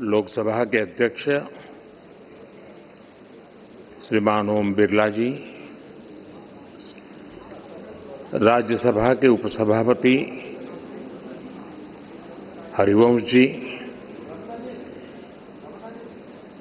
लोकसभा के अध्यक्ष श्रीमान ओम बिरला जी, राज्यसभा के उपसभापति Harivansh ji,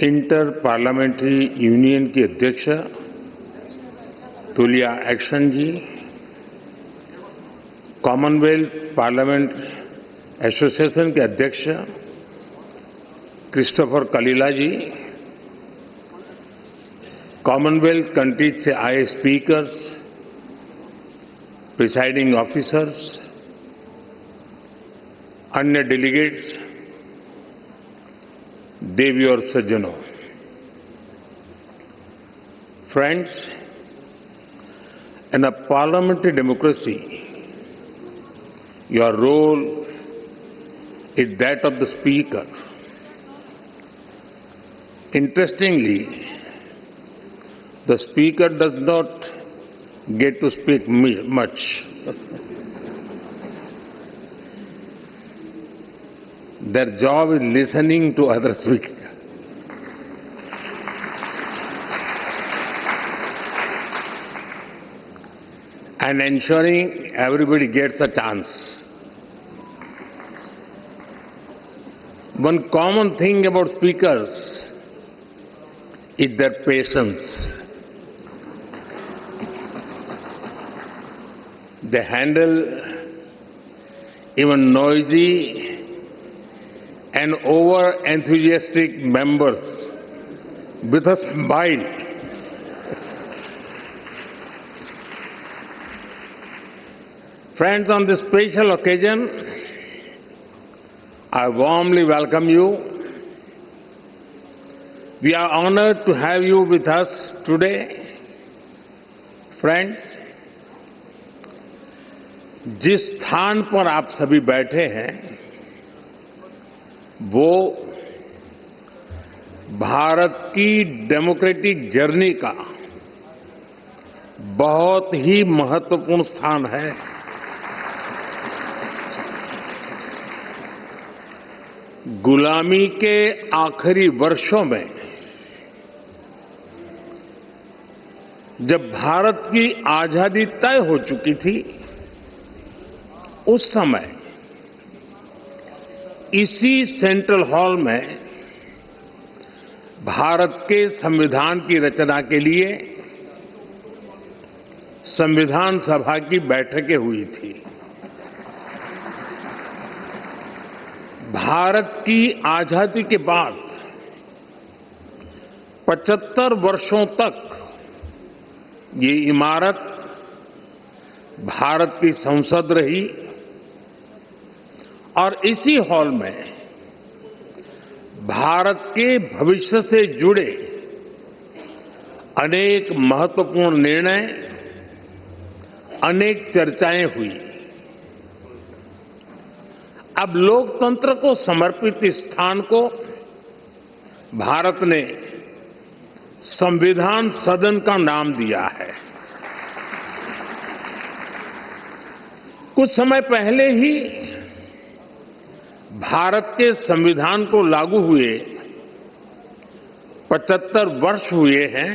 inter parliamentary union की अध्यक्ष तुलिया एक्शन जी, कॉमनवेल्थ पार्लियामेंट एसोसिएशन के अध्यक्ष क्रिस्टोफर कलीला जी, कॉमनवेल्थ कंट्रीज से आए स्पीकर्स, प्रिसाइडिंग ऑफिसर्स, अन्य डेलीगेट्स, देवी और सज्जनों, friends, in a parliamentary democracy, your role is that of the speaker. Interestingly, the speaker does not get to speak much. Their job is listening to other speakers. And ensuring everybody gets a chance. One common thing about speakers is their patience. They handle even noisy and over-enthusiastic members with a smile. Friends, on this special occasion, I warmly welcome you. We are honored to have you with us today. Friends, जिस स्थान पर आप सभी बैठे हैं, वो भारत की democratic journey का बहुत ही महत्वपूर्ण स्थान है। गुलामी के आखिरी वर्षों में जब भारत की आजादी तय हो चुकी थी, उस समय इसी सेंट्रल हॉल में भारत के संविधान की रचना के लिए संविधान सभा की बैठकें हुई थी। भारत की आजादी के बाद 75 वर्षों तक ये इमारत भारत की संसद रही और इसी हॉल में भारत के भविष्य से जुड़े अनेक महत्वपूर्ण निर्णय, अनेक चर्चाएं हुई। अब लोकतंत्र को समर्पित इस स्थान को भारत ने संविधान सदन का नाम दिया है। कुछ समय पहले ही भारत के संविधान को लागू हुए 75 वर्ष हुए हैं।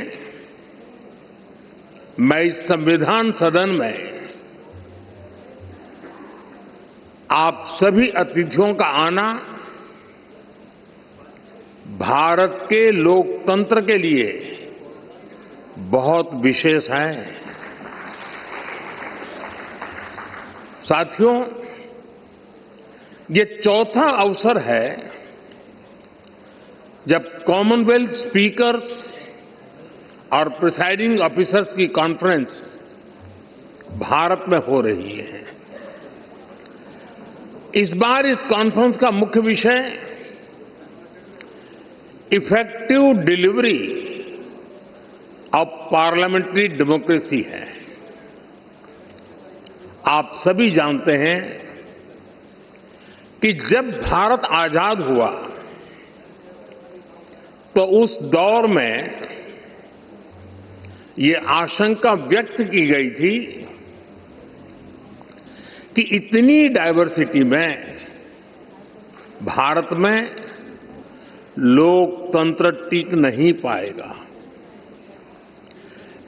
मैं इस संविधान सदन में आप सभी अतिथियों का आना भारत के लोकतंत्र के लिए बहुत विशेष है। साथियों, ये चौथा अवसर है जब कॉमनवेल्थ स्पीकर्स और प्रिसाइडिंग ऑफिसर्स की कॉन्फ्रेंस भारत में हो रही है। इस बार इस कॉन्फ्रेंस का मुख्य विषय effective delivery of parliamentary democracy है। आप सभी जानते हैं कि जब भारत आजाद हुआ तो उस दौर में ये आशंका व्यक्त की गई थी कि इतनी डायवर्सिटी में भारत में लोकतंत्र टिक नहीं पाएगा।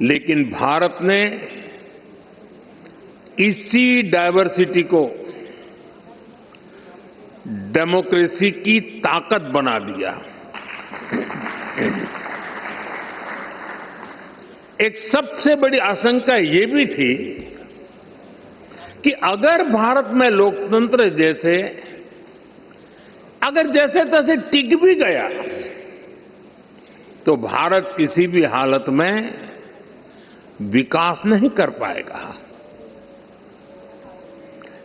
लेकिन भारत ने इसी डायवर्सिटी को डेमोक्रेसी की ताकत बना दिया। एक सबसे बड़ी आशंका ये भी थी कि अगर भारत में लोकतंत्र अगर जैसे तैसे टिक भी गया तो भारत किसी भी हालत में विकास नहीं कर पाएगा।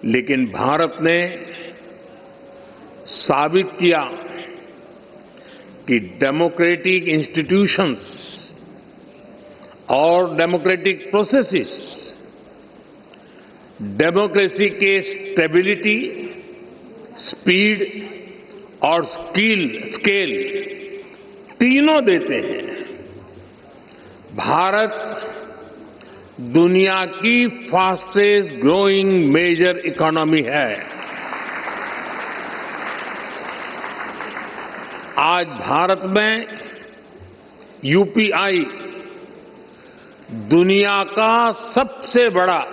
लेकिन भारत ने साबित किया कि डेमोक्रेटिक इंस्टीट्यूशंस और डेमोक्रेटिक प्रोसेसेस डेमोक्रेसी के स्टेबिलिटी, स्पीड और स्केल तीनों देते हैं। भारत दुनिया की फास्टेस्ट ग्रोइंग मेजर इकोनॉमी है। आज भारत में यूपीआई दुनिया का सबसे बड़ा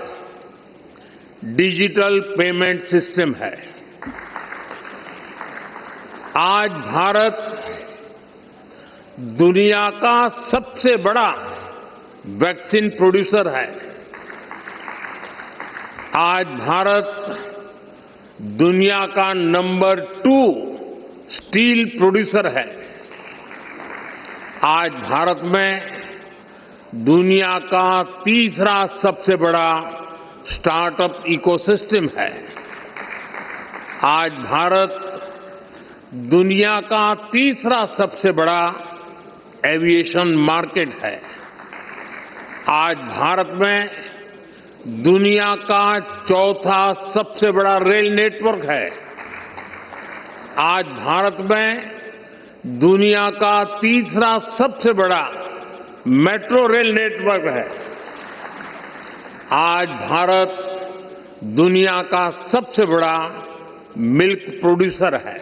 डिजिटल पेमेंट सिस्टम है। आज भारत दुनिया का सबसे बड़ा वैक्सीन प्रोड्यूसर है। आज भारत दुनिया का नंबर 2 स्टील प्रोड्यूसर है। आज भारत में दुनिया का तीसरा सबसे बड़ा स्टार्टअप इकोसिस्टम है। आज भारत दुनिया का तीसरा सबसे बड़ा एविएशन मार्केट है। आज भारत में दुनिया का चौथा सबसे बड़ा रेल नेटवर्क है। आज भारत में दुनिया का तीसरा सबसे बड़ा मेट्रो रेल नेटवर्क है। आज भारत दुनिया का सबसे बड़ा मिल्क प्रोड्यूसर है।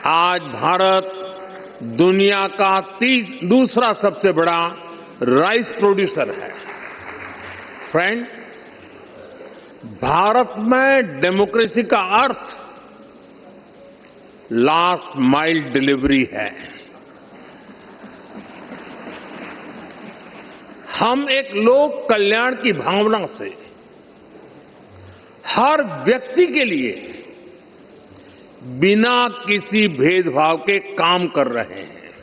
आज भारत दुनिया का दूसरा सबसे बड़ा राइस प्रोड्यूसर है। फ्रेंड्स, भारत में डेमोक्रेसी का अर्थ लास्ट माइल डिलीवरी है। हम एक लोक कल्याण की भावना से हर व्यक्ति के लिए बिना किसी भेदभाव के काम कर रहे हैं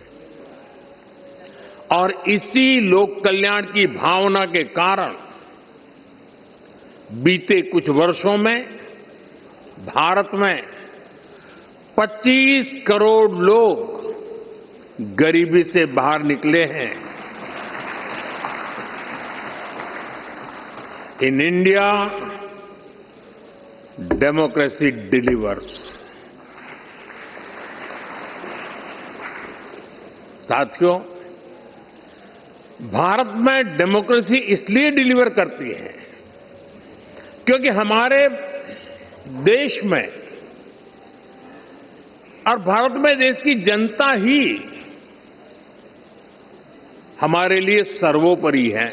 और इसी लोक कल्याण की भावना के कारण बीते कुछ वर्षों में भारत में 25 करोड़ लोग गरीबी से बाहर निकले हैं। In India democracy delivers. साथियों, भारत में डेमोक्रेसी इसलिए डिलीवर करती है क्योंकि हमारे देश में और भारत में देश की जनता ही हमारे लिए सर्वोपरि है।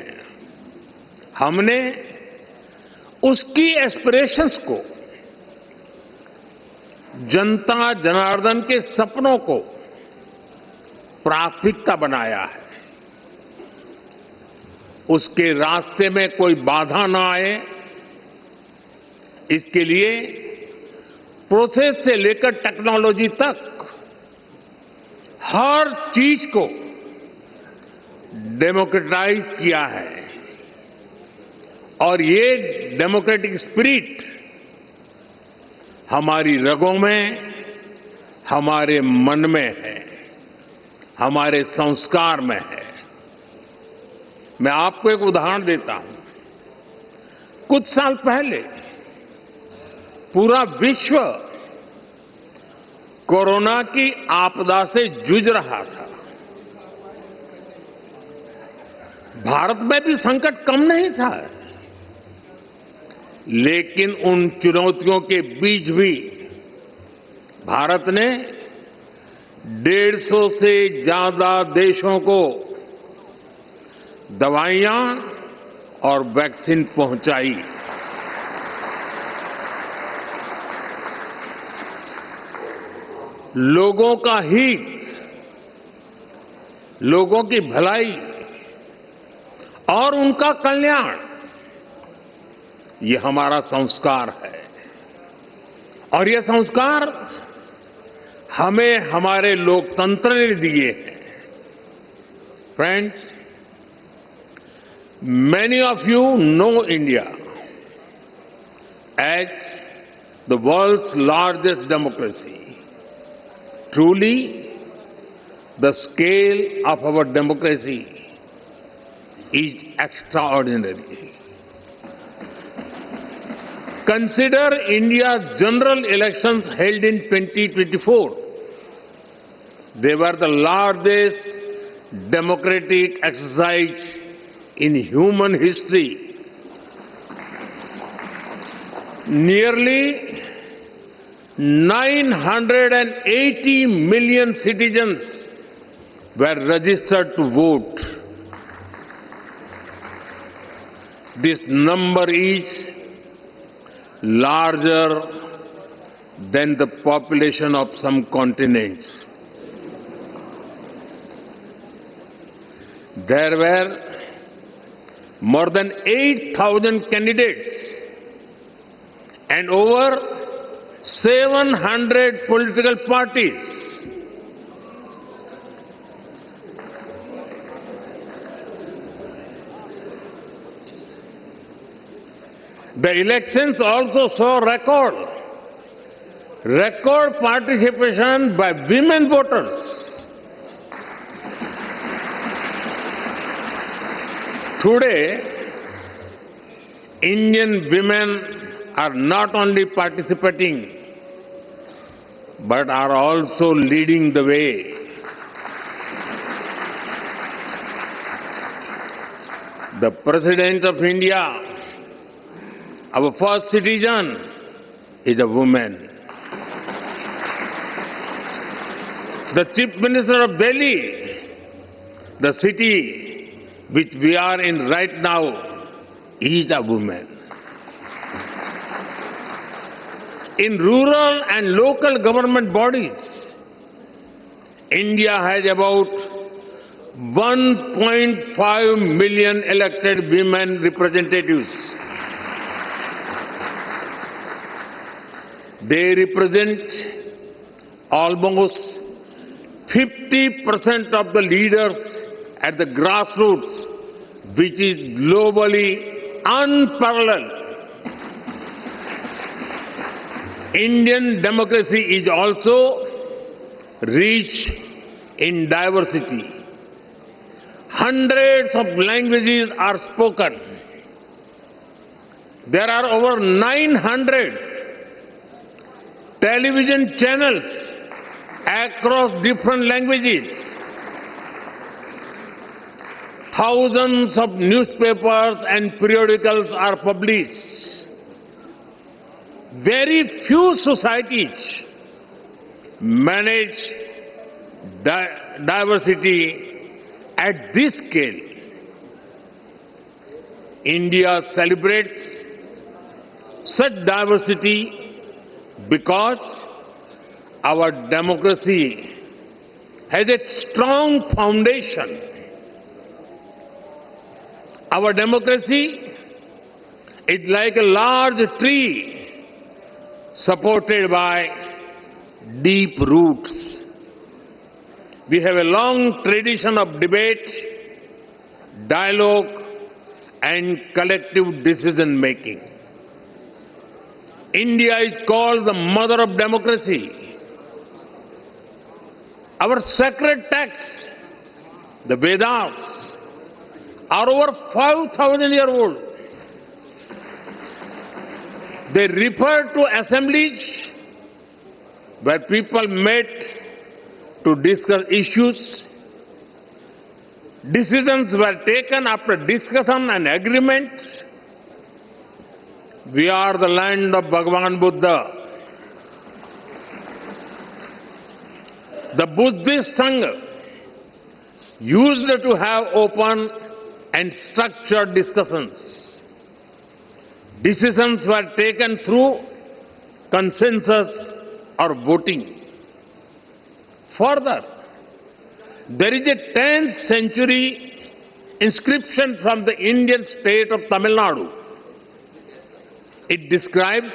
हमने उसकी एस्पिरेशंस को, जनता जनार्दन के सपनों को प्राथमिकता बनाया है। उसके रास्ते में कोई बाधा ना आए, इसके लिए प्रोसेस से लेकर टेक्नोलॉजी तक हर चीज को डेमोक्रेटाइज किया है और ये डेमोक्रेटिक स्पिरिट हमारी रगों में, हमारे मन में है, हमारे संस्कार में है। मैं आपको एक उदाहरण देता हूं। कुछ साल पहले पूरा विश्व कोरोना की आपदा से जूझ रहा था। भारत में भी संकट कम नहीं था, लेकिन उन चुनौतियों के बीच भी भारत ने 150 से ज्यादा देशों को दवाइयां और वैक्सीन पहुंचाई। लोगों का हित, लोगों की भलाई और उनका कल्याण, ये हमारा संस्कार है और ये संस्कार हमें हमारे लोकतंत्र ने दिए हैं। Friends, many of you know India as the world's largest democracy. Truly, the scale of our democracy is extraordinary. Consider India's general elections held in 2024. They were the largest democratic exercise in human history. Nearly 980 million citizens were registered to vote. This number is larger than the population of some continents. There were more than 8,000 candidates and over 700 political parties. The elections also saw record participation by women voters. Today, Indian women are not only participating, but are also leading the way. The President of India, our first citizen, is a woman. The Chief Minister of Delhi, the city which we are in right now, is a woman. In rural and local government bodies, India has about 1.5 million elected women representatives. They represent almost 50% of the leaders at the grassroots, which is globally unparalleled. Indian democracy is also rich in diversity. Hundreds of languages are spoken. There are over 900 television channels across different languages. Thousands of newspapers and periodicals are published. Very few societies manage diversity at this scale. India celebrates such diversity because our democracy has a strong foundation. Our democracy is like a large tree supported by deep roots. We have a long tradition of debate, dialogue, and collective decision making. India is called the mother of democracy. Our sacred texts, the Vedas, are over 5,000 years old. They refer to assemblies where people met to discuss issues. Decisions were taken after discussion and agreement. We are the land of Bhagavan Buddha. The Buddhist Sangha used to have open and structured discussions. Decisions were taken through consensus or voting. Further, there is a 10th century inscription from the Indian state of Tamil Nadu. It describes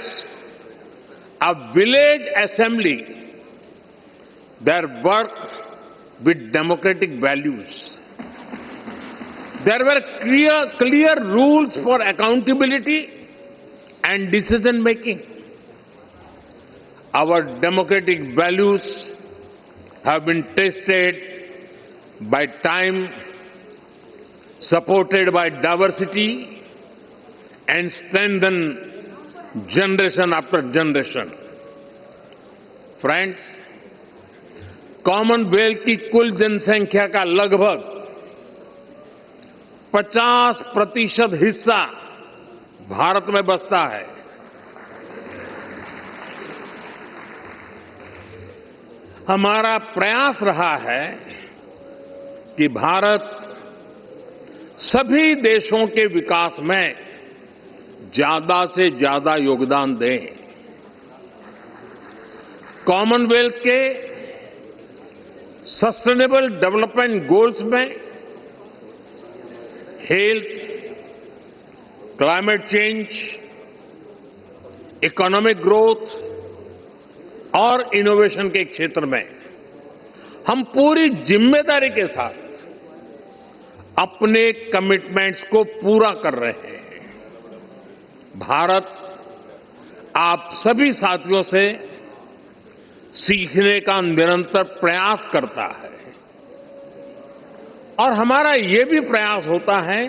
a village assembly, their work with democratic values. There were clear rules for accountability and decision making. Our democratic values have been tested by time, supported by diversity, and strengthened generation after generation. Friends, Commonwealth की कुल जनसंख्या का लगभग 50% हिस्सा भारत में बसता है। हमारा प्रयास रहा है कि भारत सभी देशों के विकास में ज्यादा से ज्यादा योगदान दे। कॉमनवेल्थ के सस्टेनेबल डेवलपमेंट गोल्स में health, climate change, economic growth और इनोवेशन के क्षेत्र में हम पूरी जिम्मेदारी के साथ अपने कमिटमेंट्स को पूरा कर रहे हैं। भारत आप सभी साथियों से सीखने का निरंतर प्रयास करता है और हमारा ये भी प्रयास होता है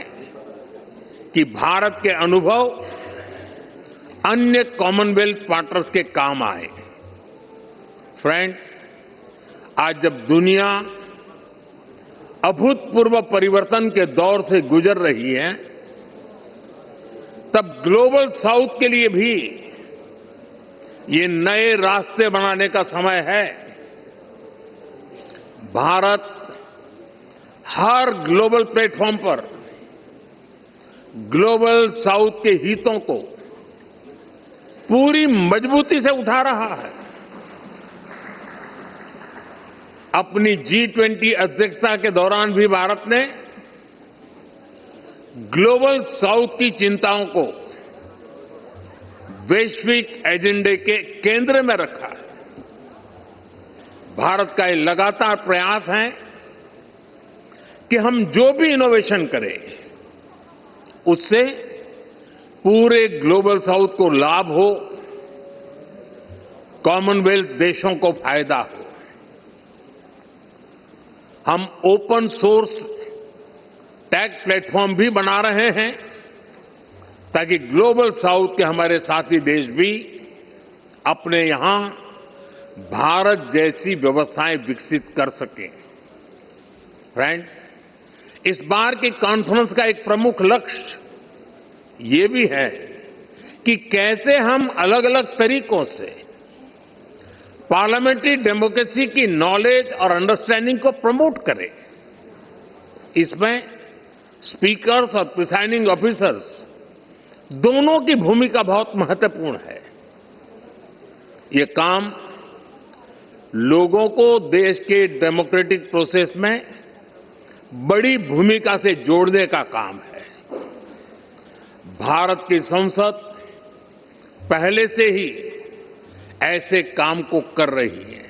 कि भारत के अनुभव अन्य कॉमनवेल्थ पार्टनर्स के काम आए। फ्रेंड्स, आज जब दुनिया अभूतपूर्व परिवर्तन के दौर से गुजर रही है, तब ग्लोबल साउथ के लिए भी ये नए रास्ते बनाने का समय है। भारत हर ग्लोबल प्लेटफॉर्म पर ग्लोबल साउथ के हितों को पूरी मजबूती से उठा रहा है। अपनी G20 अध्यक्षता के दौरान भी भारत ने ग्लोबल साउथ की चिंताओं को वैश्विक एजेंडे के केंद्र में रखा है। भारत का ये लगातार प्रयास है कि हम जो भी इनोवेशन करें उससे पूरे ग्लोबल साउथ को लाभ हो, कॉमनवेल्थ देशों को फायदा हो। हम ओपन सोर्स टेक प्लेटफॉर्म भी बना रहे हैं ताकि ग्लोबल साउथ के हमारे साथी देश भी अपने यहां भारत जैसी व्यवस्थाएं विकसित कर सकें। फ्रेंड्स, इस बार की कॉन्फ्रेंस का एक प्रमुख लक्ष्य ये भी है कि कैसे हम अलग अलग तरीकों से पार्लियामेंट्री डेमोक्रेसी की नॉलेज और अंडरस्टैंडिंग को प्रमोट करें। इसमें स्पीकर्स और प्रिसाइडिंग ऑफिसर्स दोनों की भूमिका बहुत महत्वपूर्ण है। ये काम लोगों को देश के डेमोक्रेटिक प्रोसेस में बड़ी भूमिका से जोड़ने का काम है। भारत की संसद पहले से ही ऐसे काम को कर रही है।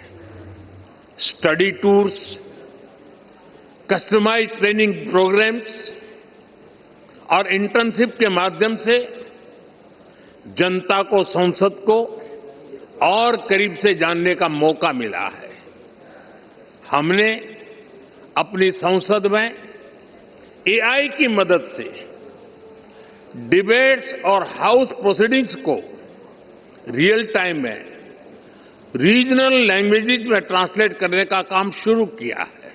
Study tours, customised training programmes और इंटर्नशिप के माध्यम से जनता को संसद को और करीब से जानने का मौका मिला है। हमने अपनी संसद में एआई की मदद से डिबेट्स और हाउस प्रोसीडिंग्स को रियल टाइम में रीजनल लैंग्वेजेज में ट्रांसलेट करने का काम शुरू किया है।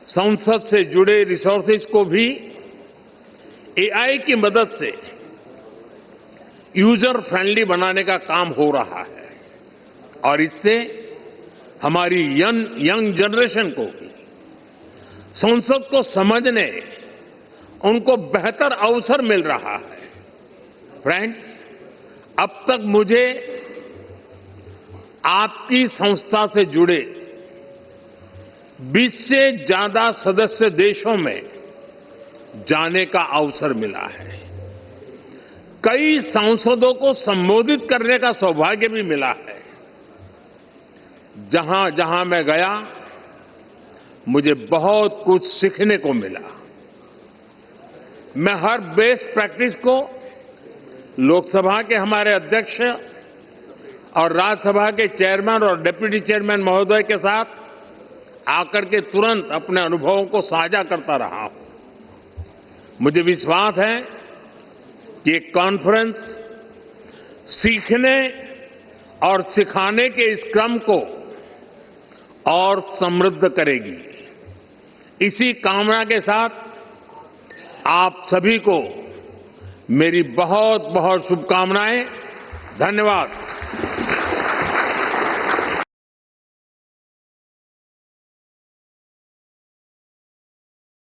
संसद से जुड़े रिसोर्सेज को भी एआई की मदद से यूजर फ्रेंडली बनाने का काम हो रहा है और इससे हमारी यंग जनरेशन को संसद को समझने, उनको बेहतर अवसर मिल रहा है। फ्रेंड्स, अब तक मुझे आपकी संस्था से जुड़े 20 से ज्यादा सदस्य देशों में जाने का अवसर मिला है। कई सांसदों को संबोधित करने का सौभाग्य भी मिला है। जहां जहां मैं गया, मुझे बहुत कुछ सीखने को मिला। मैं हर बेस्ट प्रैक्टिस को लोकसभा के हमारे अध्यक्ष और राज्यसभा के चेयरमैन और डिप्टी चेयरमैन महोदय के साथ आकर के तुरंत अपने अनुभवों को साझा करता रहा हूं। मुझे विश्वास है कि ये कॉन्फ्रेंस सीखने और सिखाने के इस क्रम को और समृद्ध करेगी। इसी कामना के साथ आप सभी को मेरी बहुत बहुत शुभकामनाएं। धन्यवाद।